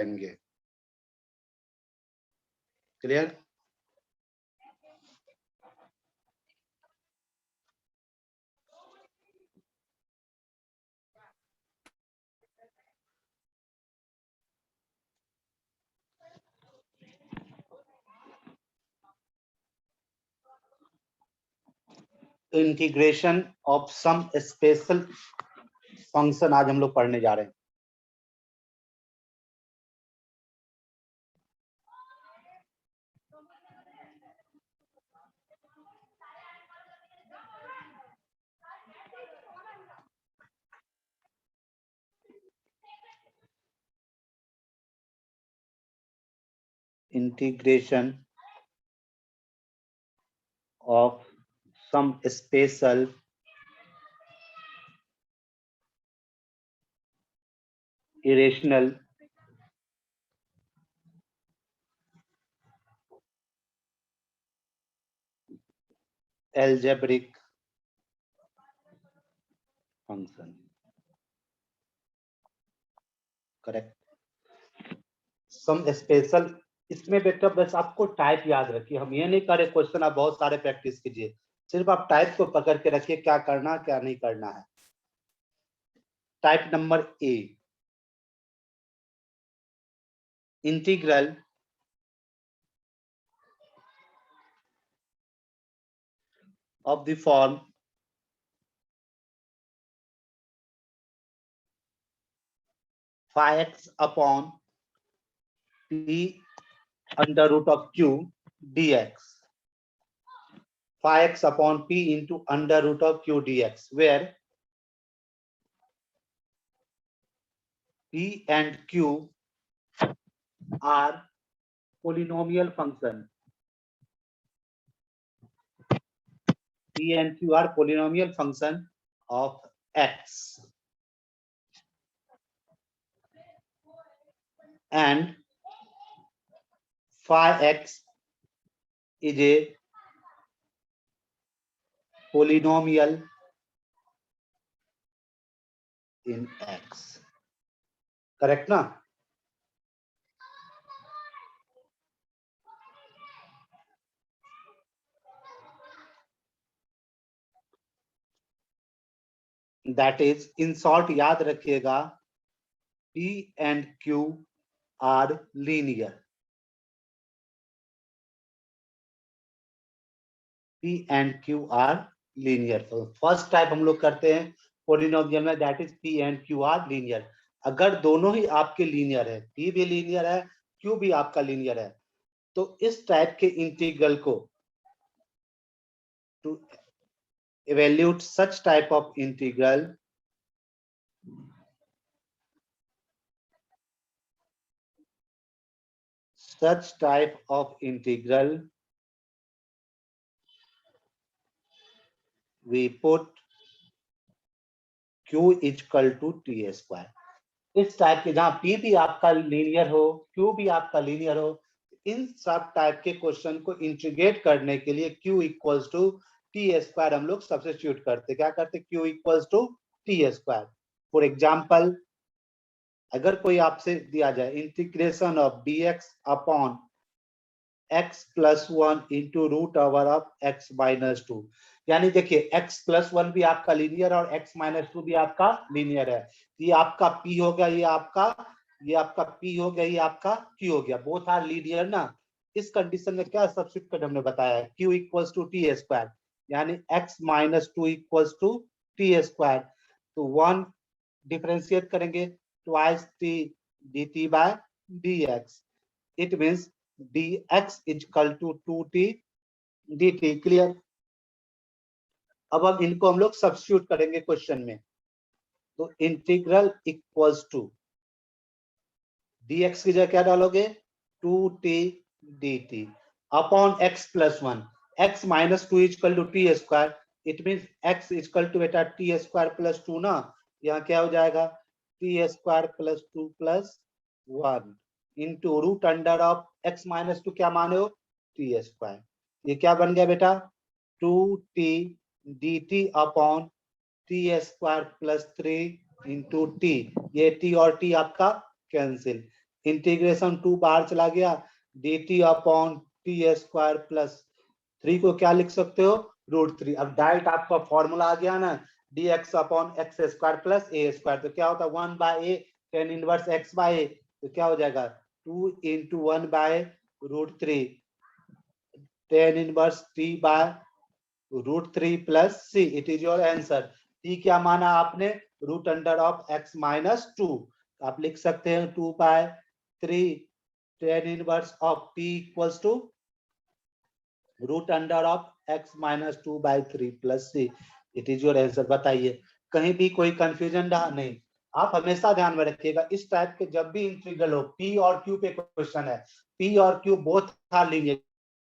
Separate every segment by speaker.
Speaker 1: जाएंगे। Clear? Integration of some special function आज हम लोग पढ़ने जा रहे हैं। Integration of some special irrational algebraic function। Correct. Some special, इसमें बेटा बस आपको टाइप याद रखिए, हम ये नहीं करे क्वेश्चन आप बहुत सारे प्रैक्टिस कीजिए, सिर्फ आप टाइप को पकड़ के रखिए, क्या करना क्या नहीं करना है। Type number A, integral of the form phi x upon p under root of q dx, phi x upon p into under root of q dx, where p and q are polynomial function. P and q are polynomial function of x, and phi x is a polynomial in x। Correct ना? That is, in short याद रखिएगा, P and Q are linear। P and Q are linear। तो first type हम लोग करते हैं polynomial में, that is P and Q are linear। अगर दोनों ही आपके लीनियर है, P भी लीनियर है, Q भी आपका लीनियर है, तो इस टाइप के इंटीग्रल को, to evaluate such type of integral, we put q equal to t square. इस टाइप के जहां p भी आपका लीनियर हो, q भी आपका लीनियर हो, इन सब टाइप के क्वेश्चन को इंटीग्रेट करने के लिए q equals to t square हम लोग सब्स्टिट्यूट करते। क्या करते? q equals to t square. For example, अगर कोई आपसे दिया जाए integration of dx upon x plus 1 into root over of x minus 2, यानी देखिए x प्लस 1 भी आपका लीनियर और x माइनस 2 भी आपका लीनियर है। ये आपका p हो गया, ये आपका p हो गया, ये आपका q हो गया, बोथ आर लीनियर ना। इस कंडीशन में क्या सब्स्टिट्यूट कर हमने बताया, q equals to t square, यानी x minus 2 equals to t square. तो 1 डिफरेंशिएट करेंगे, twice t dt by dx, it means dx equal to 2t dt। Clear? अब इनको हम लोग सब्स्टिट्यूट करेंगे क्वेश्चन में, तो इंटीग्रल इक्वल्स टू dx की जगह क्या डालोगे, 2t dt upon x plus 1, x minus 2 equal to t square, it means x equal to बेटा टी स्क्वायर प्लस 2 ना, यहाँ क्या हो जाएगा, t square plus 2 plus 1 into root under of x minus 2 क्या माने हो, टी स्क्वायर। ये क्या बन गया बेटा, 2t dt upon t square plus 3 into T, ये t और t आपका कैंसिल, इंटीग्रेशन 2 बाहर चला गया, dt upon t square plus 3 को क्या लिख सकते हो, √3। अब डायरेक्ट आपका फॉर्मूला आ गया ना, dx upon x square plus a square, तो क्या होता है 1 by a tan inverse x by a, तो क्या हो जाएगा 2 into 1 by √3 tan inverse t by √3 plus c, it is your answer. t क्या माना आपने, root under of x minus 2, आप लिख सकते हैं 2 by 3 tan inverse of t equals to root under of x minus 2 by 3 plus c, it is your answer. बताइए कहीं भी कोई कंफ्यूजन रहा नहीं। आप हमेशा ध्यान में रखिएगा, इस टाइप के जब भी इंटीग्रल हो, p और q पे क्वेश्चन है, p और q बोथ आर लीनियर,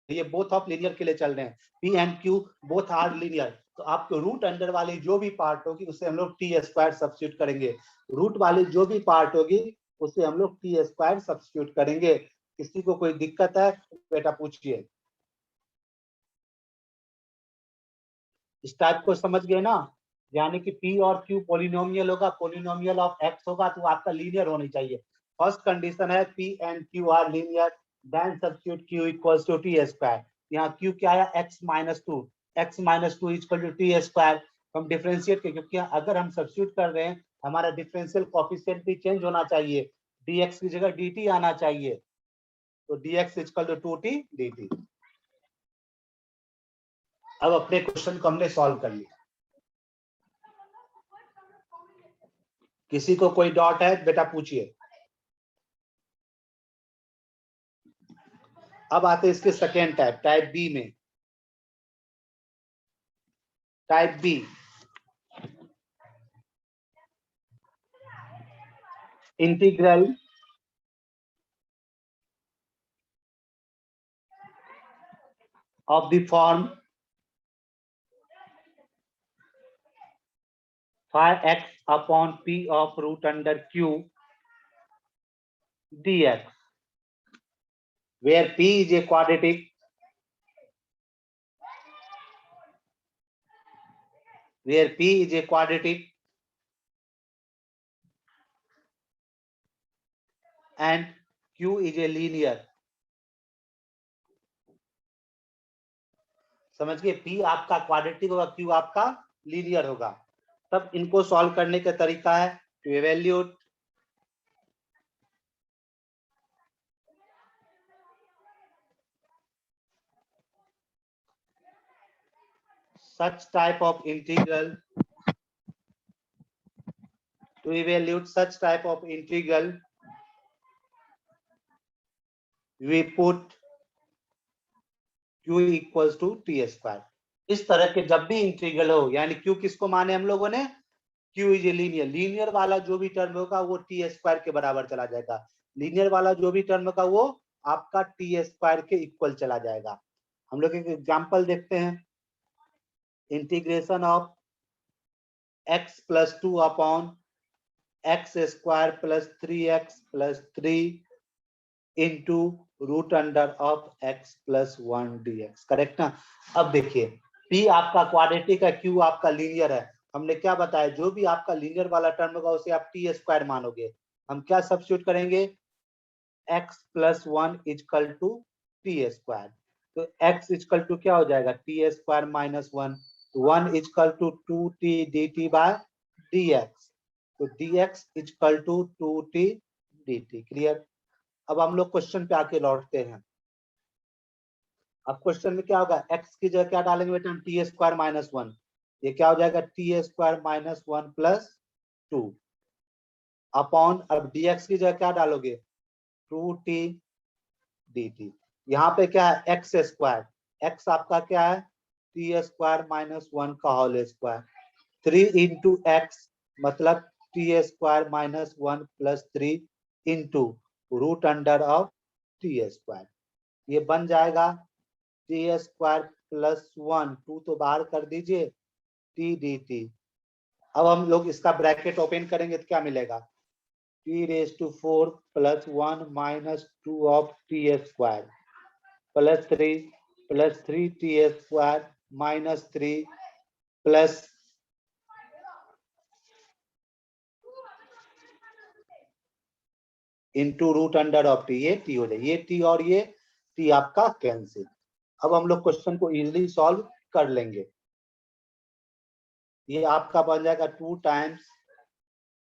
Speaker 1: ये बोथ ऑफ लीनियर के लिए चल रहे हैं, p and q both are linear, तो आपको रूट अंडर वाली जो भी पार्ट होगी उसे हम लोग टी स्क्वायर सब्स्टिट्यूट करेंगे, रूट वाली जो भी पार्ट होगी उसे हम लोग टी स्क्वायर सब्स्टिट्यूट करेंगे। किसी को कोई दिक्कत है बेटा पूछिए। इस टाइप को समझ गए ना, यानी कि p और q पॉलिनोमियल होगा, पॉलिनोमियल ऑफ x होगा तो आपका लीनियर होनी चाहिए। फर्स्ट कंडीशन है p and q are linear, then substitute q equals to t square. यहाँ q क्या है, x minus 2, x minus 2 equal to t square. हम डिफरेंशिएट के, क्योंकि अगर हम सब्स्टिट्यूट कर रहे हैं हमारा डिफरेंशियल कोएफिशिएंट भी चेंज होना चाहिए, dx की जगह dt आना चाहिए, तो dx equal to 2t dt। अब अपने क्वेश्चन को हमने सॉल्व कर लिया। किसी को कोई डॉट है बेटा पूछिए। अब आते हैं इसके सेकेंड टाइप, टाइप बी में। Type b, integral of the form phi x upon p of root under q dx, where p is a quadratic, where p is a quadratic and q is a linear। समझ गए, p आपका quadratic होगा, q आपका linear होगा। तब इनको solve करने का तरीका है to evaluate such type of integral, to evaluate such type of integral we put q equals to t square. इस तरह के जब भी इंटीग्रल हो, यानी q किसको माने हम लोगों ने, q is a linear, linear वाला जो भी टर्म होगा वो टी स्क्वायर के बराबर चला जाएगा, लीनियर वाला जो भी टर्म होगा वो आपका टी स्क्वायर के इक्वल चला जाएगा। हम लोग एक एग्जांपल देखते हैं, integration of x plus 2 upon x square plus 3x plus 3 into root under of x plus 1 dx, correct ना। अब देखिए p आपका क्वाड्रेटिक है, q आपका लीनियर है, हमने क्या बताया, जो भी आपका लीनियर वाला टर्म होगा उसे आप टी स्क्वायर मानोगे। हम क्या सब्स्टिट्यूट करेंगे, x plus 1 equal to t square, तो x इक्वल टू क्या हो जाएगा, t square minus 1, 1 equal to 2t dt by dx, तो dx equal to 2t dt। Clear. अब हम लोग क्वेश्चन पे आके लौटते हैं। अब क्वेश्चन में क्या होगा, x की जगह क्या डालेंगे बेटा, हम टी स्क्वायर माइनस 1, ये क्या हो जाएगा t square minus 1 plus 2 upon, अब dx की जगह क्या डालोगे 2t dt। यहाँ पे क्या है एक्स स्क्वायर, एक्स आपका क्या है टी स्क्वायर माइनस 1 का होल स्क्वायर, 3 इंटू एक्स मतलब t square minus 1 plus 3 into root under of t square, ये बन जाएगा टी स्क्वायर प्लस 1, 2 तो बाहर कर दीजिए टी डी टी। अब हम लोग इसका ब्रैकेट ओपन करेंगे तो क्या मिलेगा, t raise to 4 plus 1 minus 2 of t square plus 3 t square minus 3 plus into root under of t, ये टी हो जाए, ये टी और ये टी आपका कैंसिल। अब हम लोग क्वेश्चन को इजीली सॉल्व कर लेंगे। ये आपका बन जाएगा 2 times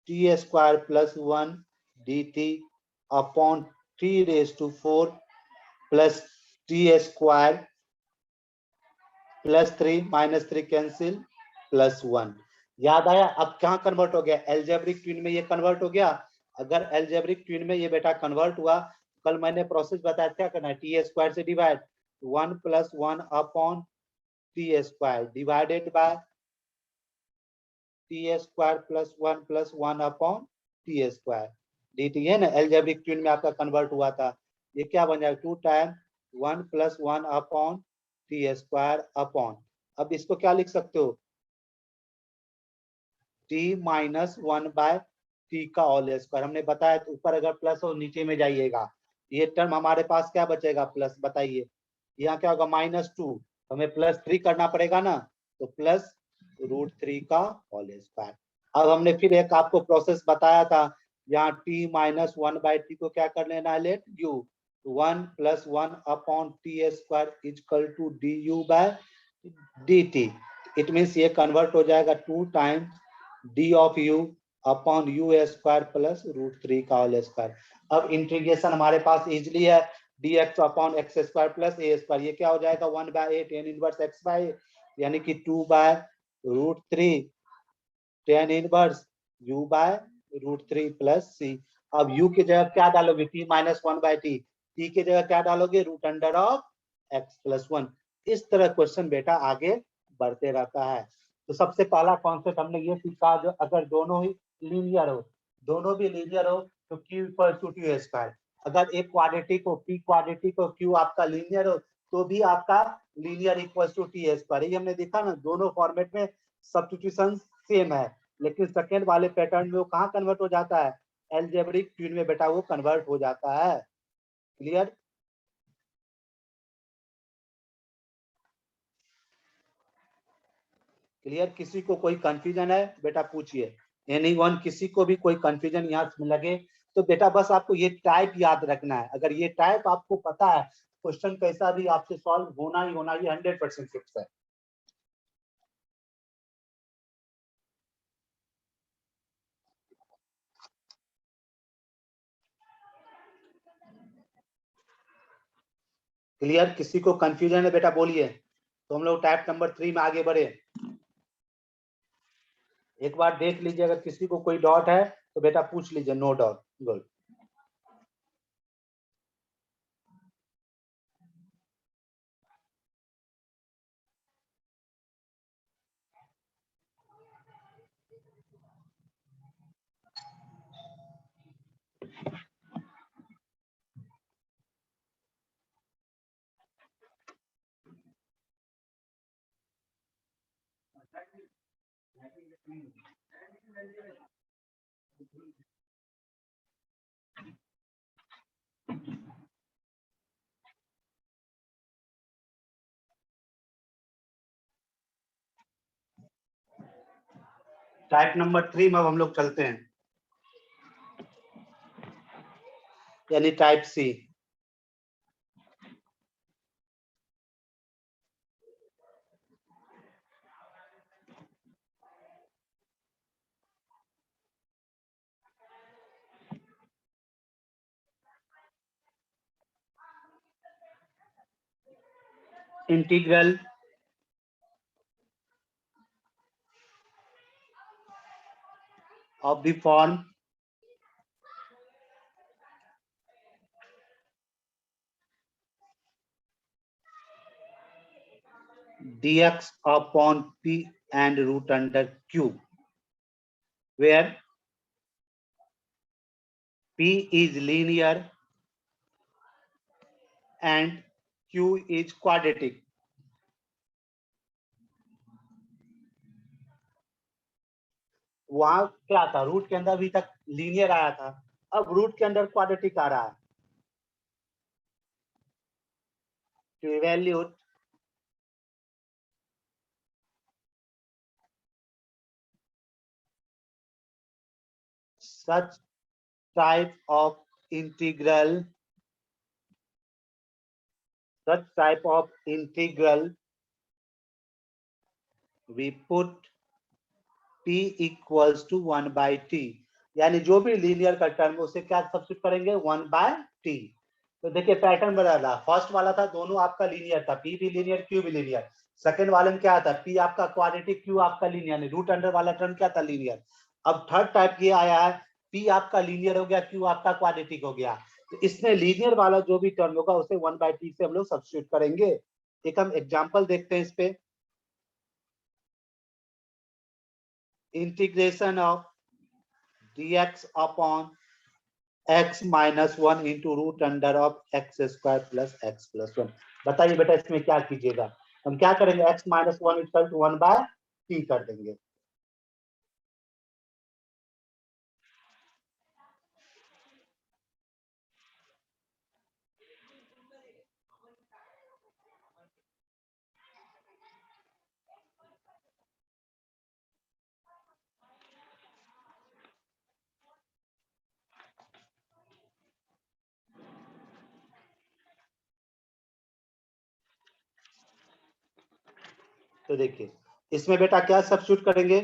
Speaker 1: t square plus 1 d t upon t raise to 4 plus t square plus 3 minus 3 cancel plus 1। याद आया? अब कहाँ कन्वर्ट हो गया? एल्जेब्रिक ट्विन में ये कन्वर्ट हो गया। अगर एल्जेब्रिक ट्विन में ये बेटा कन्वर्ट हुआ, कल मैंने प्रोसेस बताया क्या करना है, टी स्क्वायर से divide 1 plus 1 upon t square divided by t square plus 1 upon t square d T है ना। एल्जेब्रिक ट्विन में आपका कन्वर्ट हुआ था, ये क्या बन जाएगा 2 time 1 plus 1 upon t square upon, अब इसको क्या लिख सकते हो, टी माइनस 1 बाय टी का होल स्क्वायर। हमने बताया ऊपर अगर प्लस हो नीचे में जाइएगा, ये टर्म हमारे पास क्या बचेगा प्लस, बताइए यहाँ क्या होगा -2, हमें +3 करना पड़ेगा ना, तो प्लस √3 का होल स्क्वायर। अब हमने फिर एक आपको प्रोसेस बताया था, यहाँ t माइनस 1 बाई टी को क्या कर लेना है, let u 1 plus 1 upon t square equal to d u by d t. It means ये कन्वर्ट हो जाएगा 2 times d of u upon u square plus √3 का होल स्क्वायर। अब इंटीग्रेशन हमारे पास इजिली है, dx upon x square plus a square, ये क्या हो जाएगा 1/8 tan इनवर्स x बाय, यानी कि 2/√3 tan inverse u by √3 plus c। अब u की जगह क्या डालोगे, t माइनस 1/t, t की जगह क्या डालोगे, root under of x plus 1। इस तरह क्वेश्चन बेटा आगे बढ़ते रहता है। तो सबसे पहला कॉन्सेप्ट हमने ये सीखा, जो अगर दोनों ही लीनियर हो, दोनों भी लीनियर हो तो q equal to t square. अगर एक क्वाड्रेटिक हो, p क्वाड्रेटिक हो, q आपका लीनियर हो, तो भी आपका linear equal to t square. ये हमने देखा ना, दोनों फॉर्मेट में सब्स्टिट्यूशन सेम है, लेकिन सेकेंड वाले पैटर्न में वो कहाँ कन्वर्ट हो जाता है, एल्जेब्रिक ट्विन में बेटा वो कन्वर्ट हो जाता है। क्लियर? क्लियर? किसी को कोई कंफ्यूजन है बेटा पूछिए, एनीवन, किसी को भी कोई कंफ्यूजन यहाँ लगे तो बेटा बस आपको ये टाइप याद रखना है। अगर ये टाइप आपको पता है, क्वेश्चन कैसा भी आपसे सॉल्व होना ही होना, ये 100% फिक्स है। क्लियर? किसी को कंफ्यूजन है बेटा बोलिए, तो हम लोग टाइप नंबर 3 में आगे बढ़े। एक बार देख लीजिए, अगर किसी को कोई डाउट है तो बेटा पूछ लीजिए, no doubt. Good. Type number 3 में अब हम लोग चलते हैं, यानी type c. Integral of the form dx upon p and root under q, where p is linear and q is quadratic. वहां क्या था, रूट के अंदर अभी तक लीनियर आया था, अब रूट के अंदर क्वाड्रेटिक आ रहा है। to evaluate such type of integral, such type of integral, we put t equals to 1 by t, यानी जो भी लीनियर का टर्म उसे क्या सब्स्टिट्यूट करेंगे 1 by t। तो देखिए पैटर्न बदला, फर्स्ट वाला था दोनों आपका लीनियर था, p भी लीनियर q भी लीनियर। सेकंड वाले में क्या था, p आपका क्वाड्रेटिक q आपका लीनियर, रूट अंडर वाला टर्म क्या था लीनियर। अब थर्ड टाइप ये आया है, p आपका लीनियर हो गया, q आपका क्वाड्रेटिक हो गया। तो इसमें लीनियर वाला जो भी टर्म होगा उसे 1 by t से हम लोग सब्स्टिट्यूट करेंगे। एक हम एग्जांपल देखते हैं इस पे, integration of dx upon x minus 1 into root under of x square plus x plus 1। बताइए बेटा इसमें क्या कीजिएगा, हम क्या करेंगे, x minus 1 equal to 1 by t कर देंगे। तो देखिए इसमें बेटा क्या सब्स्टिट्यूट करेंगे,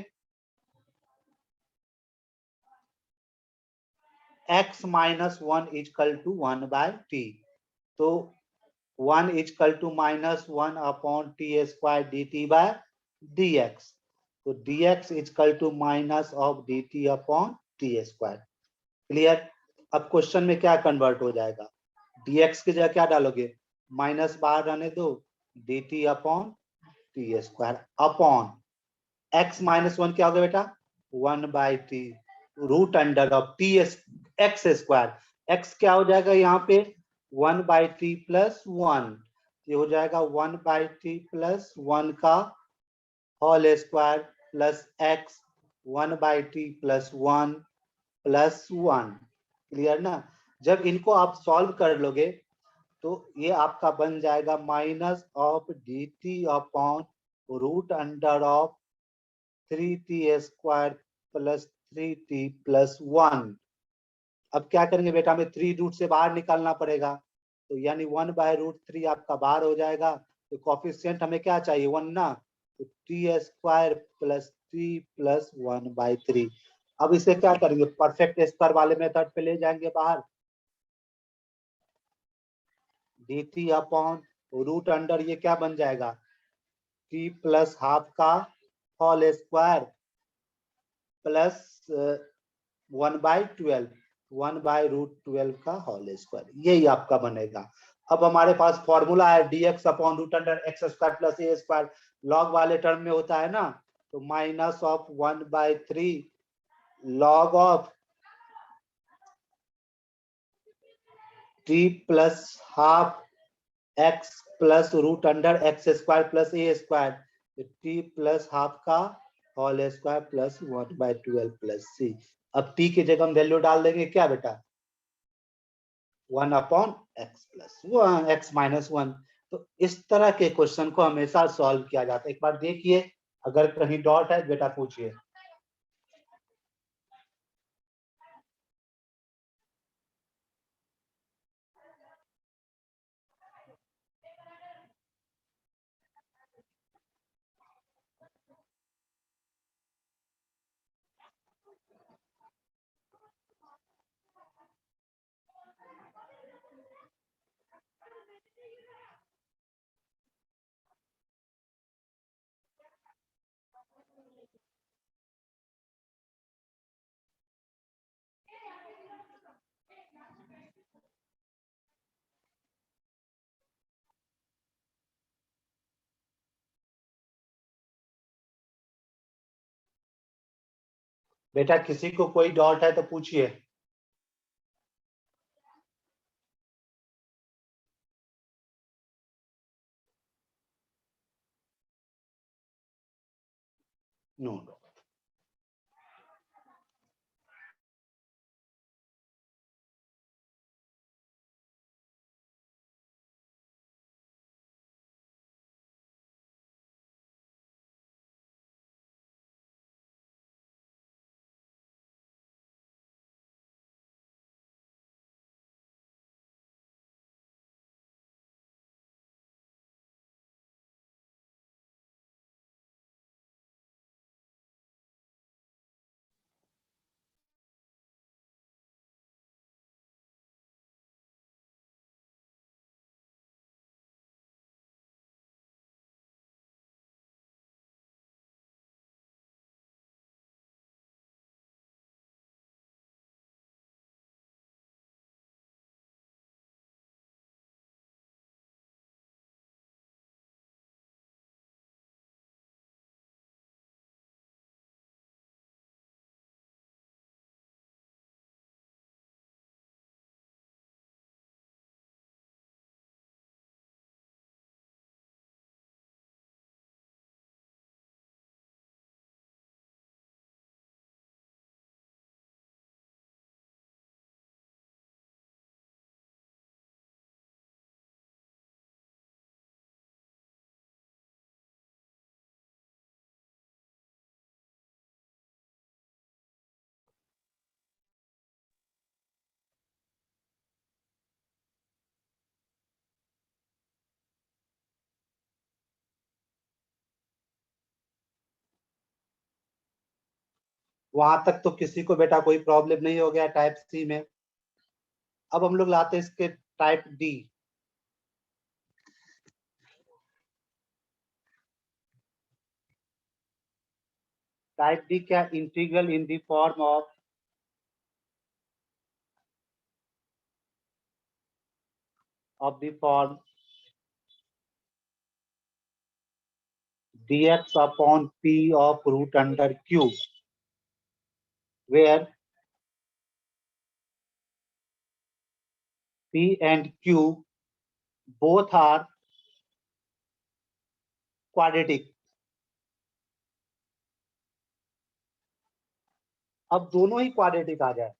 Speaker 1: x minus 1 equal to 1 by t, तो 1 equal to minus 1 upon t square d t by dx, तो dx equal to minus of d t upon t square. Clear. अब क्वेश्चन में क्या कन्वर्ट हो जाएगा, dx की जगह क्या डालोगे, माइनस बाहर रहने दो, dt upon t square upon x minus 1 क्या होगा बेटा 1 by t, root under of t x square, x क्या हो जाएगा यहाँ पे 1 बाई टी प्लस 1, ये हो जाएगा 1 बाई टी प्लस 1 का whole square plus x 1 by t plus 1 plus 1। Clear ना। जब इनको आप सॉल्व कर लोगे तो ये आपका बन जाएगा minus of d t upon root under of 3t square plus 3t plus 1। अब क्या करेंगे बेटा, हमें 3 रूट से बाहर निकालना पड़ेगा, तो यानी 1 बाय रूट 3 आपका बाहर हो जाएगा, तो कॉफिशिएंट हमें क्या चाहिए 1 ना, तो T square plus 3 plus 1 by 3। अब इसे क्या करेंगे, परफेक्ट स्क्वायर वाले मेथड पे ले जाएंगे बाहर, dt अपॉन रूट अंडर ये क्या बन जाएगा t प्लस हाफ का whole square plus 1 by 12, 1 by root 12 का होल स्क्वायर, यही आपका बनेगा। अब हमारे पास फॉर्मूला है dx upon root under x square plus a square, log वाले टर्म में होता है ना, तो minus of 1 by 3 log of t plus half x plus root under x square plus a square, t plus half का whole square plus 1 by 12 plus सी। अब t की जगह हम वैल्यू डाल देंगे क्या बेटा 1 upon x plus 1 x minus 1। तो इस तरह के क्वेश्चन को हमेशा सॉल्व किया जाता है। एक बार देखिए अगर कहीं डॉट है बेटा पूछिए। बेटा किसी को कोई डॉट है तो पूछिए। नो। वहां तक तो किसी को बेटा कोई प्रॉब्लम नहीं हो गया टाइप सी में। अब हम लोग लाते हैं इसके टाइप डी। टाइप डी क्या, integral in the form of the form dx upon p of root under q, where p and q both are quadratic। अब दोनों ही क्वाड्रेटिक आ जाए,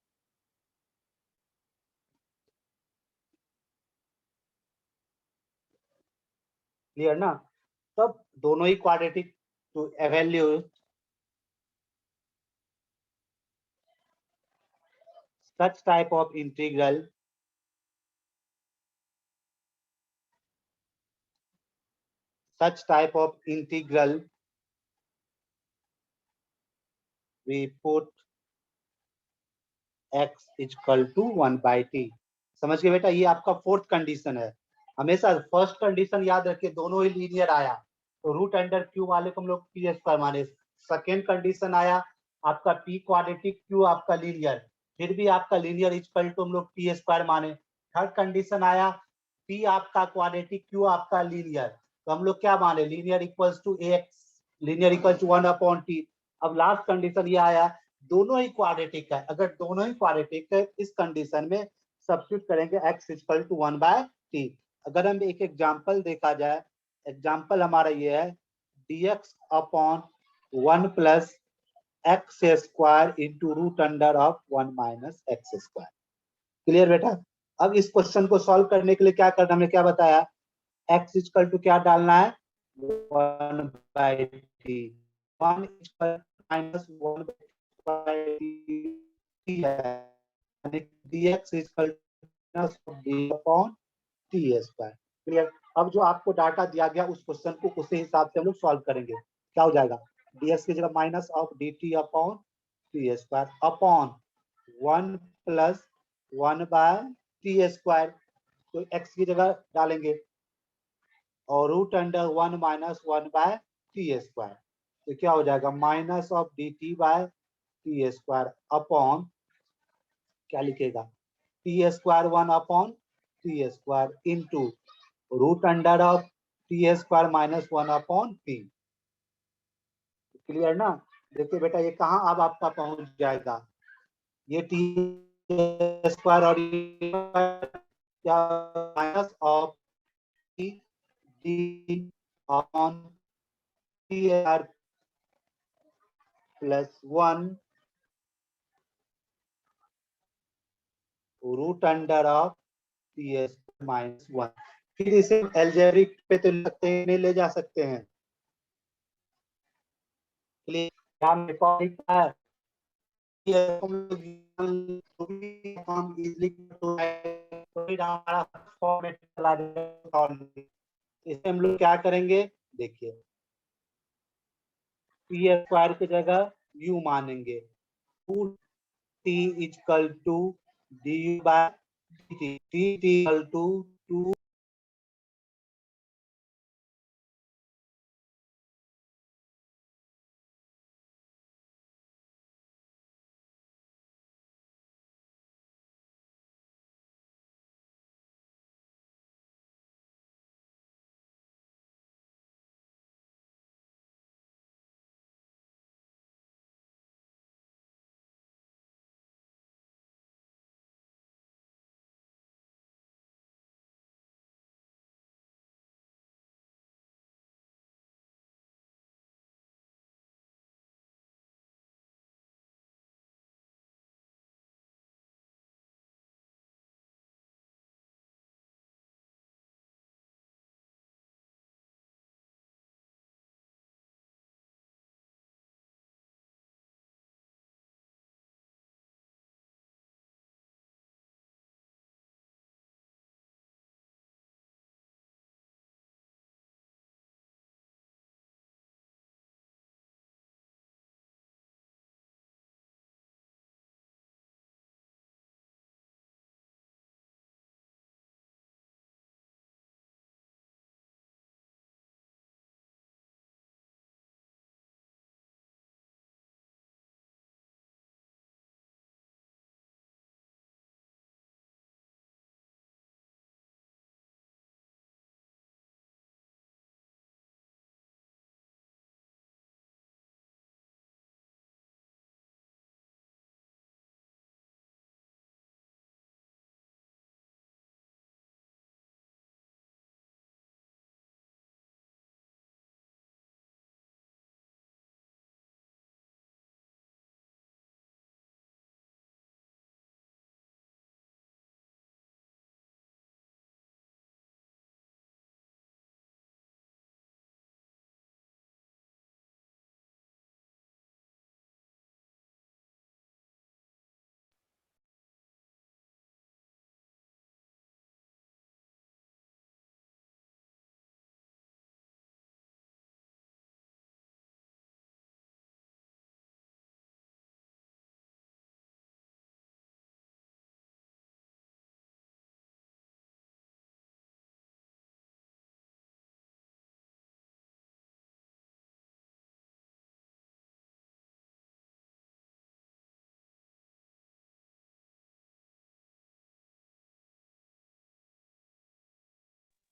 Speaker 1: क्लियर ना। तब दोनों ही quadratic to evaluate such type of integral, we put x equal to 1/t। समझ गए बेटा, ये आपका फोर्थ कंडीशन है। हमेशा फर्स्ट कंडीशन याद रखिए, दोनों ही लीनियर आया तो रूट अंडर क्यू वाले को हम लोग पी स्क्वायर माने। सेकेंड कंडीशन आया आपका पी क्वाड्रेटिक क्यू आपका लीनियर, फिर भी आपका लीनियर इक्वल टू हम लोग पी स्क्वायर माने। थर्ड कंडीशन आया पी आपका क्वाड्रेटिक क्यू आपका लीनियर, तो हम लोग क्या माने, linear equals to x, linear equal to 1/t। अब लास्ट कंडीशन ये आया दोनों ही क्वाड्रेटिक है। अगर दोनों ही क्वाड्रेटिक है इस कंडीशन में सब्स्टिट्यूट करेंगे x इक्वल टू 1/t। अगर हम एक एग्जांपल देखा जाए, एग्जांपल हमारा ये है dx upon 1 plus x square into root under of 1 minus x square. Clear बेटा। अब इस क्वेश्चन को सॉल्व करने के लिए क्या करना, हमने क्या बताया, x इक्वल टू क्या डालना है 1/t, 1 इक्वल माइनस 1/t है, dx equal D upon t square. Clear. अब जो आपको डाटा दिया गया उस क्वेश्चन को उसी हिसाब से हम लोग सॉल्व करेंगे। क्या हो जाएगा, dx की जगह minus of d t upon t square upon 1 plus 1/t square, तो x की जगह डालेंगे और root under 1 minus 1/t square, तो क्या हो जाएगा minus of d t by t square upon क्या लिखेगा t square 1 upon t square into root under of t square minus 1 upon t. Clear ना। देखिए बेटा ये कहाँ अब आपका पहुंच जाएगा, ये टी स्क्वायर और क्या minus of t d upon t are plus 1 root under of t square minus 1। फिर इसे एल्जेब्रिक पे तो लगते हैं, नहीं ले जा सकते हैं। क्लियर। काम रिकॉर्डिंग है, हम इजीली फॉर्मेट चला देंगे। इसे हम लोग क्या करेंगे, देखिए पी स्क्वायर की जगह यू मानेंगे, two t equal to d u by t, t equal to 2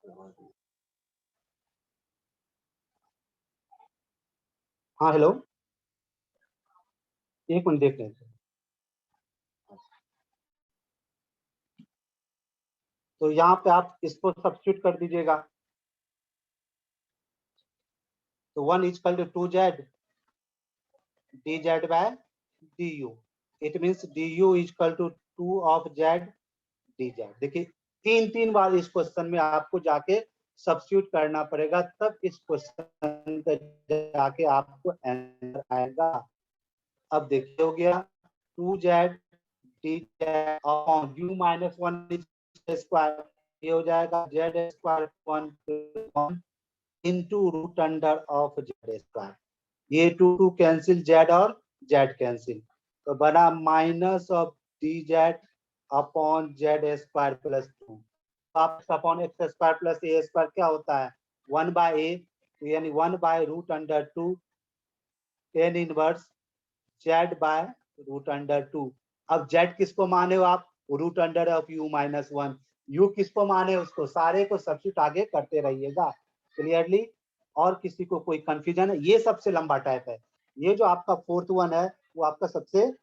Speaker 1: हाँ हेलो, एक मिनट देख लेते हैं। तो यहाँ पे आप इसको सब्स्टिट्यूट कर दीजिएगा। तो 1 equal to 2z dz by du। It means du equal to 2 of z dz। देखिए तीन तीन बार इस क्वेश्चन में आपको जाके सब्स्टिट्यूट करना पड़ेगा, तब इस क्वेश्चन का जाके आपको आंसर आएगा। अब देखिए हो गया 2z dz upon u minus 1 square, ये हो जाएगा z square 1 into root under of z square. ये 2 कैंसिल, z और z कैंसिल, तो बना minus of dz upon z square plus 2। आप upon x square plus a square क्या होता है 1 बाय ए, यानी 1 by root under 2 tan inverse z by root under 2। अब z किसको माने हो आप, root under of u minus 1। u किसको माने उसको, सारे को सब्स्टिट्यूट आगे करते रहिएगा क्लियरली। और किसी को कोई कंफ्यूजन है, ये सबसे लंबा टाइप है। ये जो आपका फोर्थ वन है वो आपका सबसे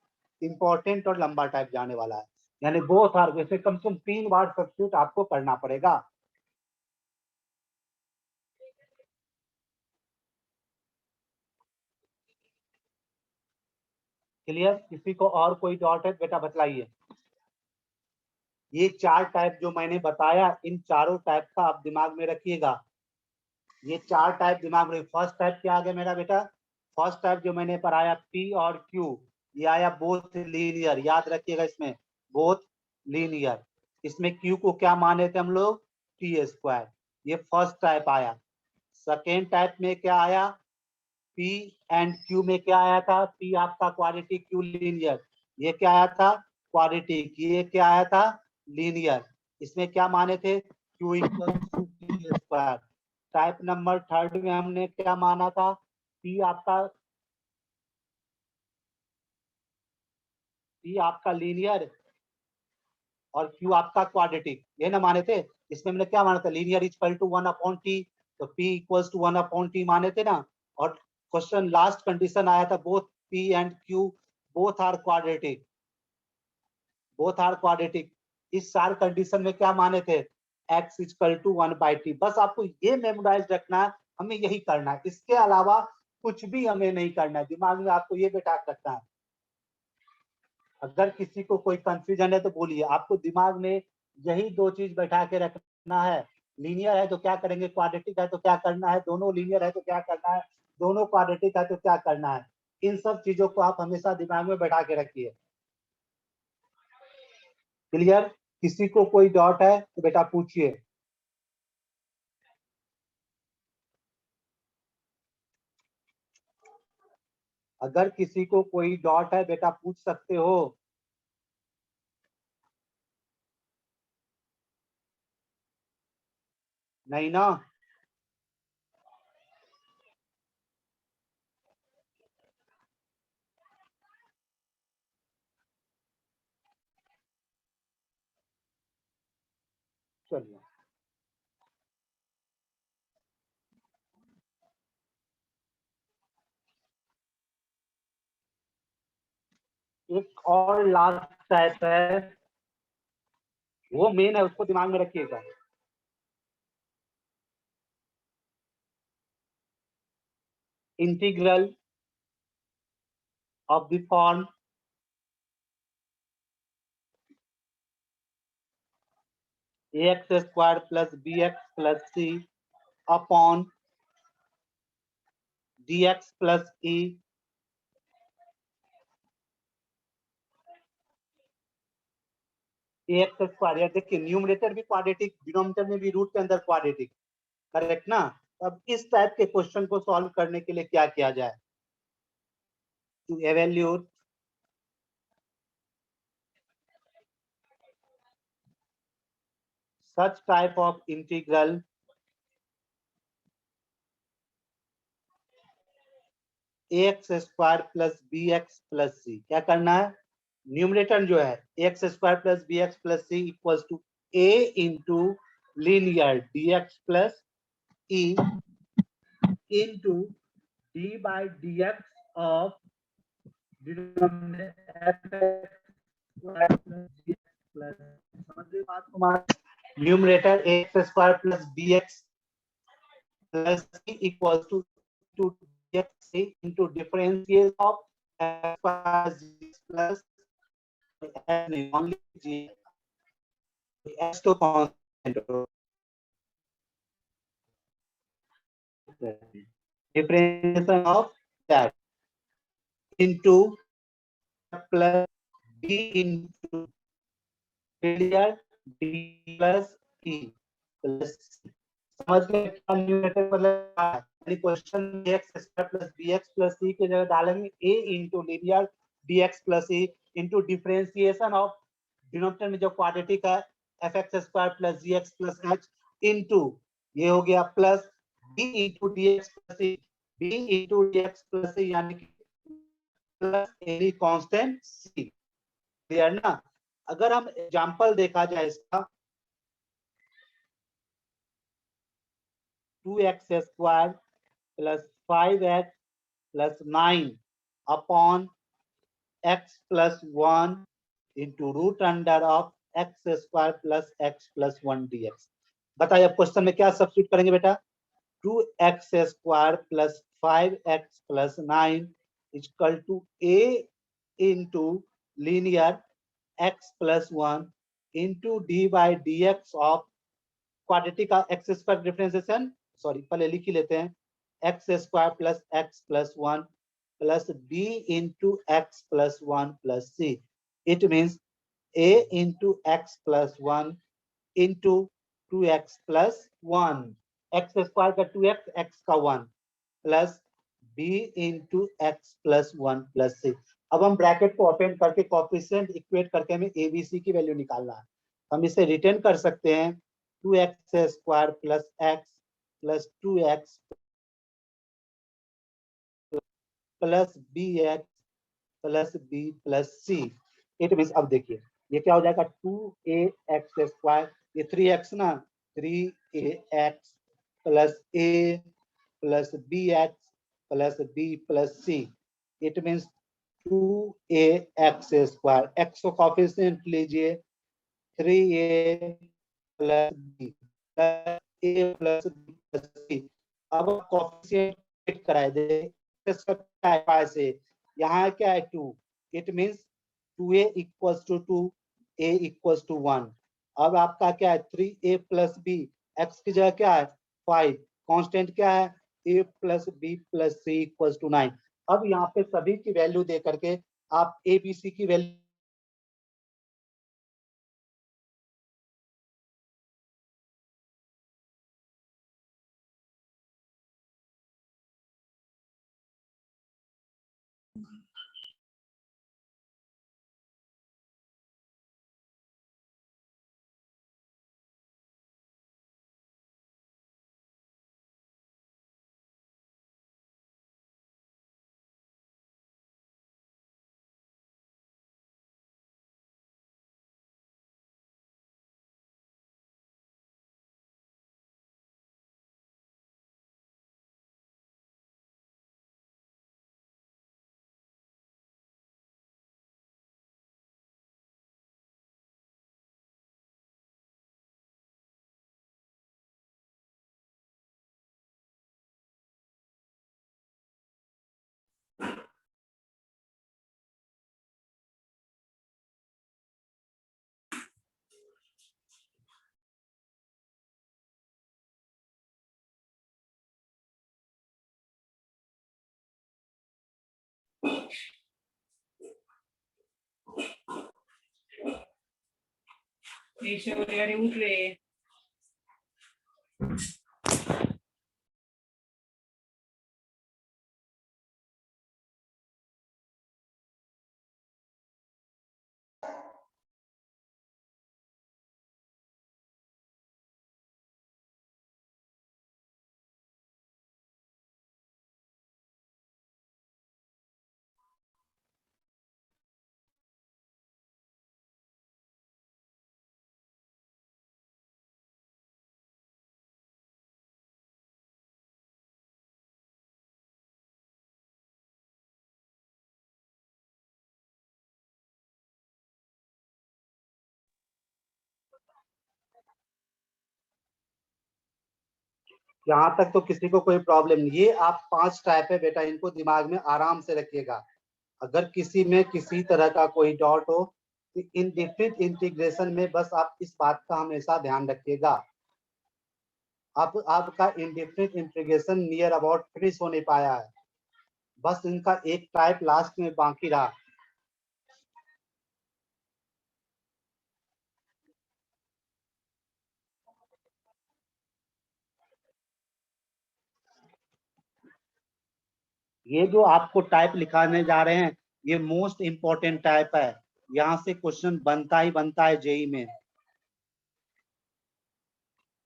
Speaker 1: इंपॉर्टेंट और लंबा टाइप जाने वाला है, यानी बोथ आर, वैसे कम से कम 3 बार सब्स्टिट्यूट आपको करना पड़ेगा। क्लियर, किसी को और कोई डाउट है बेटा बतलाइए। ये 4 टाइप जो मैंने बताया, इन चारों टाइप का आप दिमाग में रखिएगा। ये 4 टाइप दिमाग में। फर्स्ट टाइप क्या आ गया मेरा बेटा, फर्स्ट टाइप जो मैंने पढ़ाया P और Q, ये आया बोथ लीनियर, याद रखिएगा इसमें बोथ लीनियर। इसमें Q को क्या माने थे हम लोग, टी स्क्वायर, ये फर्स्ट टाइप आया। सेकेंड टाइप में क्या आया, P एंड Q में क्या आया था, P आपका क्वाड्रेटिक, Q लीनियर, ये क्या आया था क्वाड्रेटिक, ये क्या आया था लीनियर। इसमें क्या माने थे, Q equal to t square. Type number third में हमने क्या माना था, P आपका लीनियर और Q आपका क्वाड्रेटिक, ये ना माने थे। इसमें हमने क्या माना था, लीनियर इक्वल टू 1/t, तो P इक्वल्स टू 1/t माने थे ना। और क्वेश्चन लास्ट कंडीशन आया था both P and Q both are quadratic, both are quadratic. इस सार कंडीशन में क्या माने थे, x इक्वल टू 1/t। बस आपको ये मेमोराइज रखना है, हमें यही करना है, इसके अलावा कुछ भी हमें नहीं करना है, दिमाग में आपको ये बैठा रखना है। अगर किसी को कोई कंफ्यूजन है तो बोलिए, आपको दिमाग में यही दो चीज बैठा के रखना है। लीनियर है तो क्या करेंगे, क्वाड्रेटिक है तो क्या करना है, दोनों लीनियर है तो क्या करना है, दोनों क्वाड्रेटिक है तो क्या करना है। इन सब चीजों को आप हमेशा दिमाग में बैठा के रखिए। क्लियर, किसी को कोई डाउट है तो बेटा पूछिए। अगर किसी को कोई डाउट है बेटा पूछ सकते हो। नहीं ना, चलिए एक और लास्ट टाइप है, वो मेन है, उसको दिमाग में रखिएगा। Integral of the form ax square plus bx plus c upon dx plus e ax square. या देखिए न्यूमरेटर भी क्वाड्रेटिक, डिनोमिनेटर में भी रूट के अंदर क्वाड्रेटिक, करेक्ट ना। अब इस टाइप के क्वेश्चन को सॉल्व करने के लिए क्या किया जाए, to evaluate such type of integral ax square plus bx plus c, क्या करना है, न्यूमरेटर जो है ax square plus bx plus c equals to a into linear dx plus e into d by dx of numerator x square plus b x plus c equals to dx into differential of x plus only g x to constant differentiation of that into plus d into failure d plus e plus समझ गए क्या numerator मतलब यानी question x square plus b x plus c की जगह डालेंगे a into linear d x plus c into differentiation of denominator में जो क्वाड्रेटी का f x square plus g x plus h into ये हो गया plus b into d x plus c b into d x plus c यानी कि plus any constant c clear ना। अगर हम एग्जांपल देखा जाए इसका 2x square plus 5x plus 9 upon x plus 1 into root under of x square plus x plus 1 dx। बताइए अब क्वेश्चन में क्या सब्स्टिट्यूट करेंगे बेटा। 2x square plus 5x plus 9 equal to a into linear x plus 1 into d by d x of quadratic का x square differentiation sorry पहले लिख ही लेते हैं x square plus x plus 1 plus b into x plus 1 plus c it means a into x plus 1 into 2x plus 1 x square का 2x x का 1 plus b into x plus 1 plus c। अब हम bracket को open करके coefficient equate करके हमें abc की value निकालना है। हम इसे रिटर्न कर सकते हैं 2x square plus x plus 2x plus b x plus b plus c it means अब देखिए ये क्या हो जाएगा 2ax स्क्वायर ये 3x ना 3ax plus a plus bx plus b plus c it means 2ax square x को coefficient लीजिए 3a plus b plus a plus b plus c। अब कोएफिशिएंट कराए दे से यहाँ क्या है 2 it means 2a equals to 2 a equals to 1। अब आपका क्या है 3a प्लस b x की जगह क्या है 5 कांस्टेंट क्या है a plus b plus c equals to 9। अब यहाँ पे सभी की वैल्यू दे करके आप a b c की वैल्यू
Speaker 2: उठले
Speaker 1: यहाँ तक तो किसी को कोई प्रॉब्लम नहीं। ये आप 5 टाइप है बेटा, इनको दिमाग में आराम से रखिएगा। अगर किसी में किसी तरह का कोई डाउट हो तो इनडेफिनिट इंटीग्रेशन में बस आप इस बात का हमेशा ध्यान रखिएगा। आपका indefinite integration near about finish हो नहीं पाया है, बस इनका एक टाइप लास्ट में बाकी रहा। ये जो आपको टाइप लिखाने जा रहे हैं ये मोस्ट इंपॉर्टेंट टाइप है, यहाँ से क्वेश्चन बनता ही बनता है जेई में।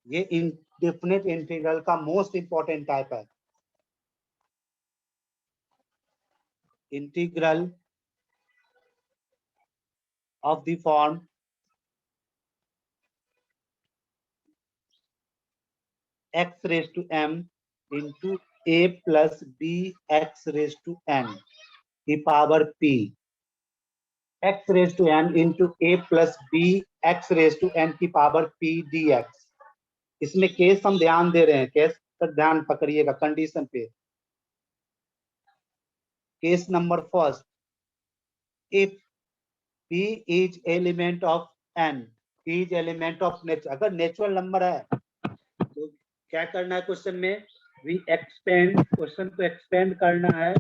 Speaker 1: ये इंडेफिनिट इंटीग्रल का मोस्ट इंपॉर्टेंट टाइप है। Integral of the form x raised to m into a plus b x raised to n की power p, x raised to m into a plus b x raised to n की power p dx। इसमें case हम ध्यान दे रहे हैं, case पर ध्यान पकड़िएगा condition पे। Case number first, if p is element of n, p is element of nature, अगर नेचुरल नंबर है तो क्या करना है क्वेश्चन में, वी एक्सपेंड, क्वेश्चन को एक्सपेंड करना है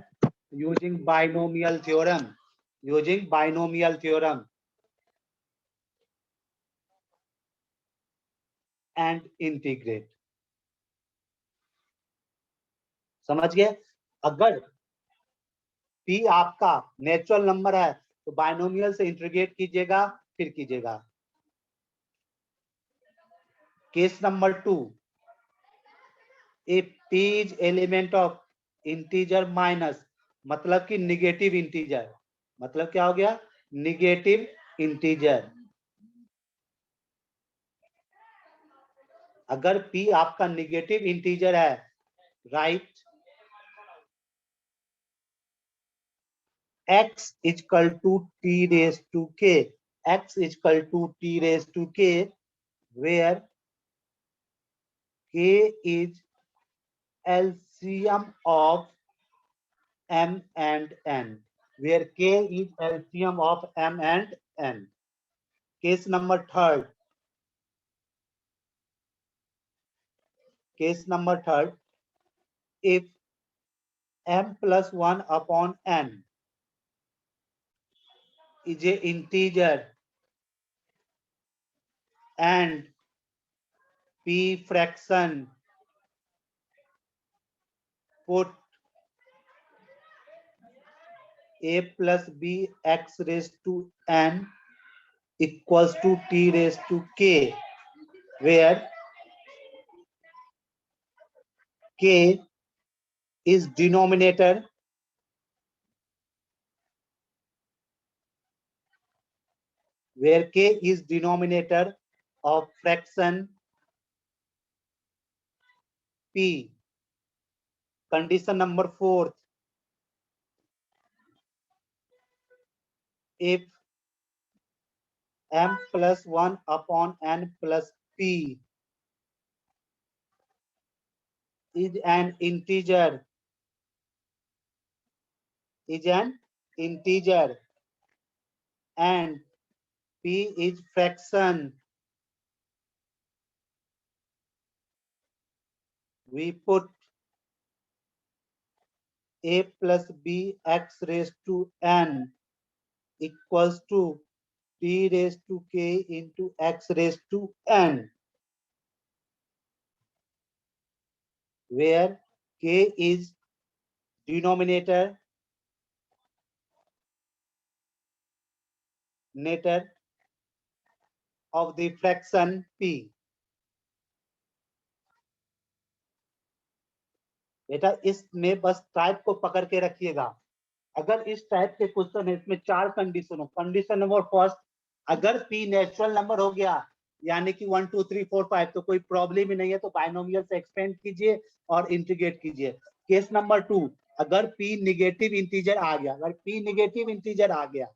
Speaker 1: using binomial theorem, using binomial theorem and integrate. समझ गए? अगर p आपका नेचुरल नंबर है तो बाइनोमियल से इंटीग्रेट कीजिएगा फिर कीजिएगा। Case number 2, if p is element of integer minus, मतलब कि निगेटिव इंटीजर, मतलब क्या हो गया, निगेटिव इंटीजर। अगर p आपका निगेटिव इंटीजर है, right, x is equal to t raised to k, x is equal to t raised to k, where k is LCM of m and n, where k is LCM of m and n। Case number third, case number third, if m plus 1 upon n is a integer and p fraction put a plus b x raised to n equals to t raised to k, where k is denominator of fraction p। Condition number 4, if m plus 1 upon n plus p is an integer, and p is fraction, we put a plus b x raised to n equals to t raised to k into x raised to n, where k is denominator of the fraction p। बेटा इसमें बस type को पकड़ के रखिएगा। अगर इस type के क्वेश्चन है, इसमें 4 कंडीशन हो। कंडीशन नंबर फर्स्ट, अगर p नेचुरल नंबर हो गया यानी कि 1 2 3 4 5 तो कोई प्रॉब्लम ही नहीं है, तो बाइनोमियल से एक्सपेंड कीजिए और इंटीग्रेट कीजिए। केस नंबर 2, अगर p निगेटिव इंटीजर आ गया, अगर p निगेटिव इंटीजर आ गया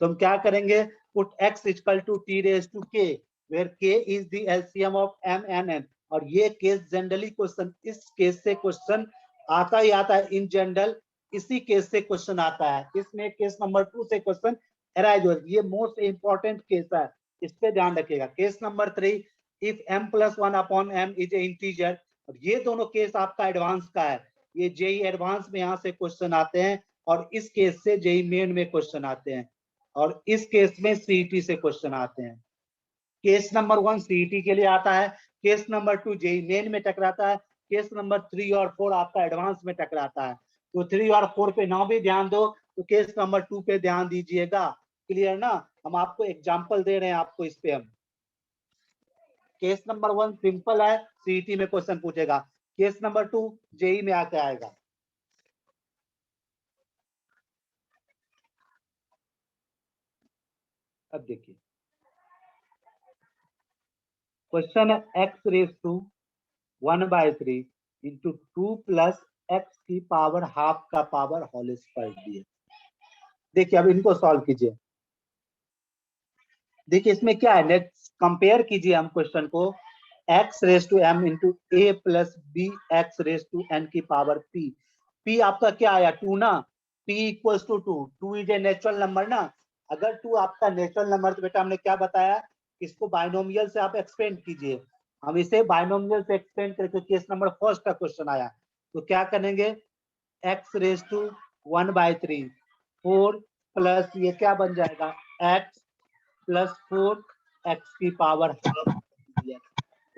Speaker 1: तो हम क्या करेंगे, put x equal to t raise to k, where k is the LCM of m and n। और ये केस जनरली क्वेश्चन, इस केस से क्वेश्चन आता ही आता है इन जनरल, इसी केस से क्वेश्चन आता है। इसमें केस नंबर 2 से क्वेश्चन अराइज हो, ये मोस्ट इंपॉर्टेंट केस है, इस पे ध्यान रखिएगा। Case number 3, if m+1/m is a integer. ये दोनों केस आपका एडवांस का है, ये जेई एडवांस में यहाँ से क्वेश्चन आते हैं, और इस केस से जेई मेन में क्वेश्चन आते हैं, और इस केस में सीईटी से क्वेश्चन आते हैं। केस नंबर 1 सीईटी के लिए आता है, केस नंबर 2 जेई मेन में टकराता है, केस नंबर 3 और 4 आपका एडवांस में टकराता है। तो 3 और 4 पे ना भी ध्यान दो, तो केस नंबर 2 पे ध्यान दीजिएगा। क्लियर ना? हम आपको एग्जांपल दे रहे हैं आपको इस पे। हम केस नंबर 1 सिंपल है, सीईटी में क्वेश्चन पूछेगा। केस नंबर 2 जेई में आके आएगा। अब देखिए क्वेश्चन है x⁻³ इंटू 2 प्लस एक्स की पावर हाफ का पावर होल स्क्वायर दिए। देखिए अब इनको सॉल्व कीजिए। देखिए इसमें क्या है, नेक्स्ट कंपेयर कीजिए हम क्वेश्चन को, x⁻m into a plus B x⁻n की पावर p। p आपका क्या आया 2 ना, p equals to 2, 2 is a natural number ना। अगर 2 आपका नेचुरल नंबर, तो बेटा हमने क्या बताया, इसको बाइनोमियल से आप एक्सपेंड कीजिए। हम इसे बाइनोमियल से एक्सपेंड करके केस नंबर फर्स्ट का क्वेश्चन आया, तो क्या करेंगे, x⁻1/3 4 प्लस ये क्या बन जाएगा x प्लस 4 एक्स की पावर हाफ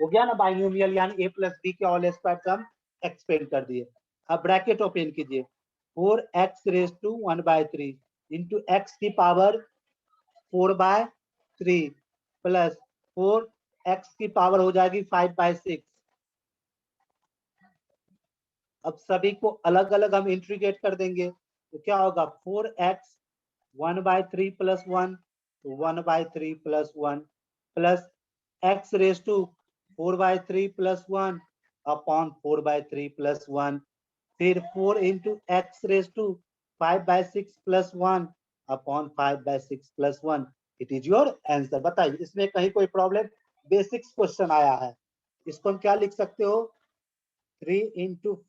Speaker 1: हो गया ना बाइनोमियल, यानी a प्लस बी के होल स्क्वायर का हम एक्सपेंड कर दिए। अब ब्रैकेट ओपन कीजिए, 4x⁻1/3 इंटू एक्स की पावर 4/3 प्लस 4 एक्स की पावर हो जाएगी 5/6। अब सभी को अलग अलग हम इंटीग्रेट कर देंगे, तो क्या होगा 4x 1/3 plus 1, 1/3 plus 1 plus x⁻4/3 plus 1 upon 4/3 plus 1, फिर 4 into x⁻5/6 plus 1 upon 5/6 plus 1। It is your answer. बताइए इसमें कहीं कोई प्रॉब्लम? बेसिक्स क्वेश्चन आया है, इसको हम क्या लिख सकते हो, 3 into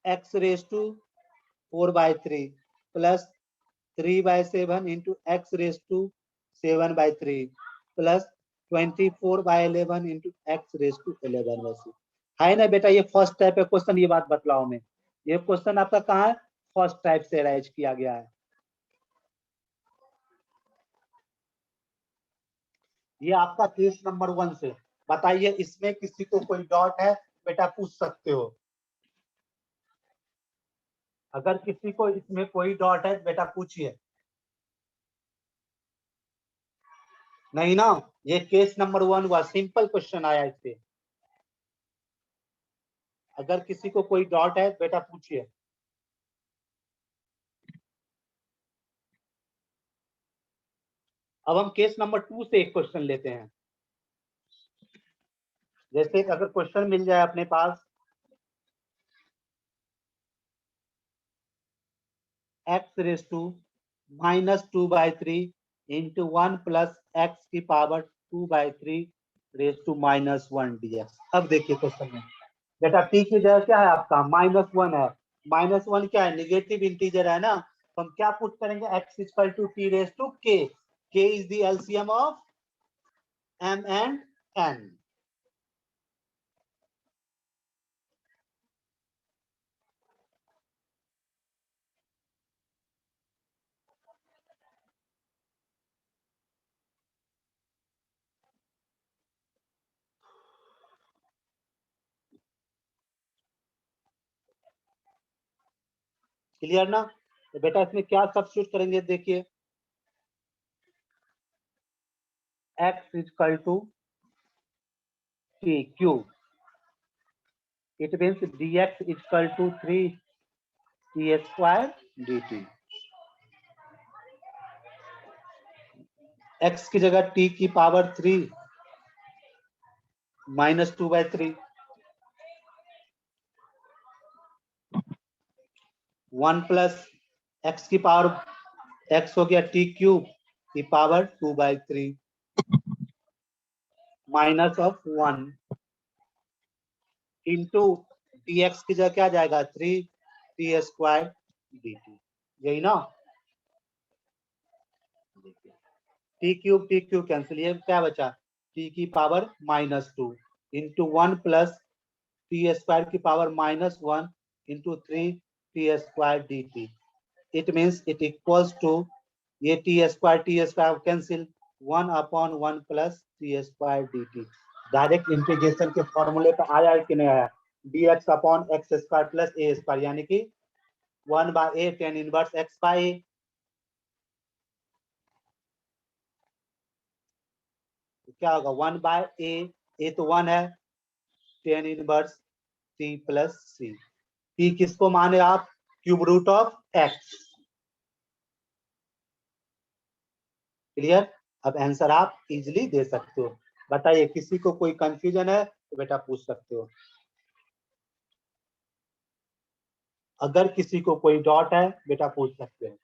Speaker 1: x⁻4/3 plus 3/7 into x⁻7/3 plus 24/11 into x⁻11/6 है ना बेटा। ये फर्स्ट टाइप का क्वेश्चन, ये बात बतलाओ मैं, ये क्वेश्चन आपका कहाँ है, फर्स्ट टाइप से अरेंज किया गया है। ये आपका केस नंबर 1 से। बताइए इसमें किसी को कोई डाउट है, बेटा पूछ सकते हो। अगर किसी को इसमें कोई डाउट है बेटा पूछिए। नहीं ना, ये केस नंबर 1 हुआ, सिंपल क्वेश्चन आया इससे। अगर किसी को कोई डाउट है बेटा पूछिए। अब हम केस नंबर 2 से एक क्वेश्चन लेते हैं। जैसे अगर क्वेश्चन मिल जाए अपने पास, x⁻2/3 इंटू 1 प्लस एक्स की पावर 2/3 dx। अब देखिए क्वेश्चन में बेटा t की जगह क्या है आपका -1 है, -1 क्या है, निगेटिव इंटीजर है ना, तो हम क्या पुट करेंगे, x⁻t⁻k, k is the LCM of m and n। Clear ना? तो बेटा इसमें क्या सब्स्टिट्यूट करेंगे, देखिए x⁻t cube, it means dx = 3t² dt। x की जगह t की पावर 3 -2/3, 1 प्लस x की पावर x हो गया t³ की power 2/3 minus of 1 into dx की जगह क्या जाएगा 3t स्क्वायर dt, यही ना। टी क्यूब कैंसिल, ये क्या बचा t की power -2 into 1 plus t square की power -1 into 3t square dt। It means it equals to ये t square cancel 1/1 plus t square dt। Direct integration के फॉर्मूले पे आया है कि नहीं आया, dx upon x square plus a square, यानी कि 1/a tan inverse x by a। क्या होगा 1/a, a तो 1 है, tan inverse c plus c। p किसको माने आप, cube root of x। Clear. अब आंसर आप इजिली दे सकते हो। बताइए किसी को कोई कंफ्यूजन है तो बेटा पूछ सकते हो। अगर किसी को कोई डॉट है बेटा पूछ सकते हो।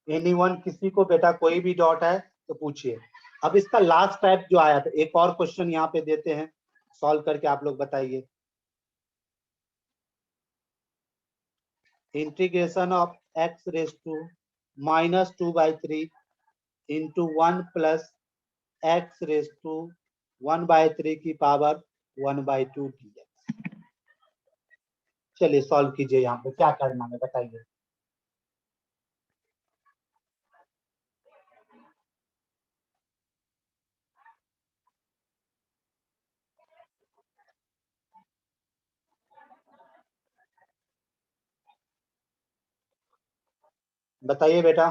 Speaker 1: एनीवन, किसी को बेटा कोई भी डॉट है तो पूछिए। अब इसका लास्ट टाइप जो आया था, एक और क्वेश्चन यहाँ पे देते हैं, सॉल्व करके आप लोग बताइए। Integration of x raise to -2/3 into 1 plus x raise to 1/3 की पावर 1/2 dx। चलिए सॉल्व कीजिए, यहाँ पे क्या करना है बताइए। बताइए बेटा।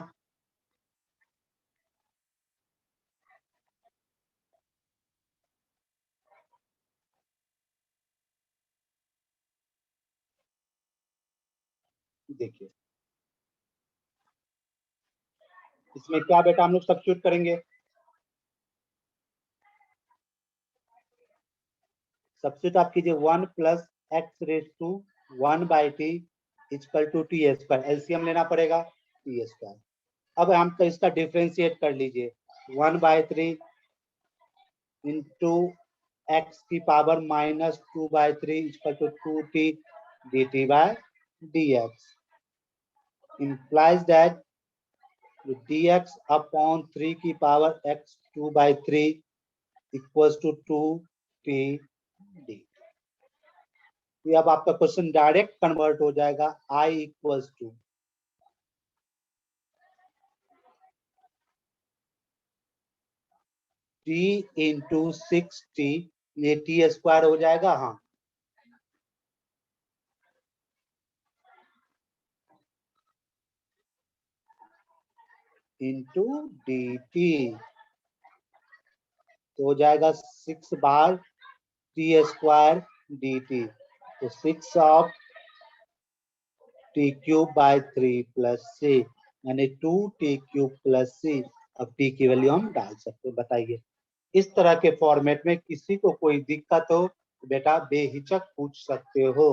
Speaker 1: देखिए इसमें क्या बेटा हम लोग सब्स्टिट्यूट करेंगे। सब्स्टिट्यूट आप कीजिए 1 plus x raise to 1/t equal to t square, LCM लेना पड़ेगा टी स्क्वायर। अब हम तो इसका डिफ्रेंशिएट कर लीजिए 1/3 इंटू एक्स की power -2/3 equal to 2t dt by dx implies that dx upon 3 की power x 2/3 equals to 2t dt। ये अब आपका क्वेश्चन डायरेक्ट कन्वर्ट हो जाएगा I equals to t into 6t, ये t स्क्वायर हो जाएगा, हाँ इंटू dt, तो हो जाएगा 6 बार टी स्क्वायर dt, तो 6 of t cube by 3 plus c, यानी 2t क्यूब प्लस सी। अब t की वैल्यू हम डाल सकते हैं। बताइए इस तरह के फॉर्मेट में किसी को कोई दिक्कत हो तो बेटा बेहिचक पूछ सकते हो।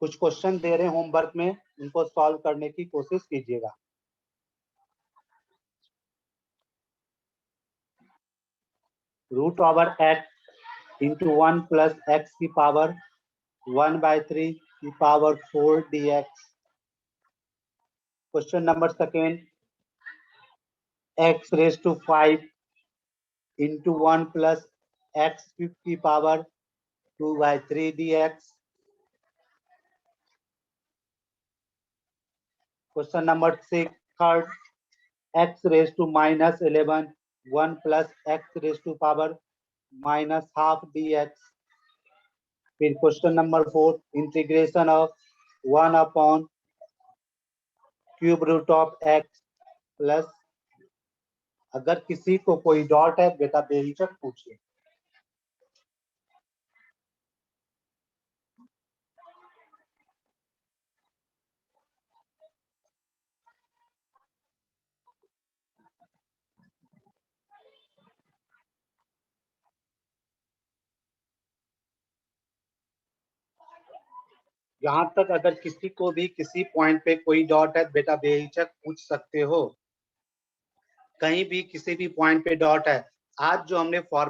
Speaker 1: कुछ क्वेश्चन दे रहे हैं होमवर्क में, उनको सॉल्व करने की कोशिश कीजिएगा। Root over x into 1 plus x की पावर 1/3 की power 4 dx। Question number second, x raise to 5 into 1 plus x की power 2/3 dx। Question number six third, x raise to -11 1 plus x raise to power -12 dx। फिर question number four, integration of 1 upon cube root of x plus. अगर किसी को कोई dot है बेटा बेहिचक पूछिए। यहाँ तक अगर किसी को भी किसी पॉइंट पे कोई डॉट है बेटा बेहिचक पूछ सकते हो, कहीं भी किसी भी पॉइंट पे डॉट है। आज जो हमने फॉर्म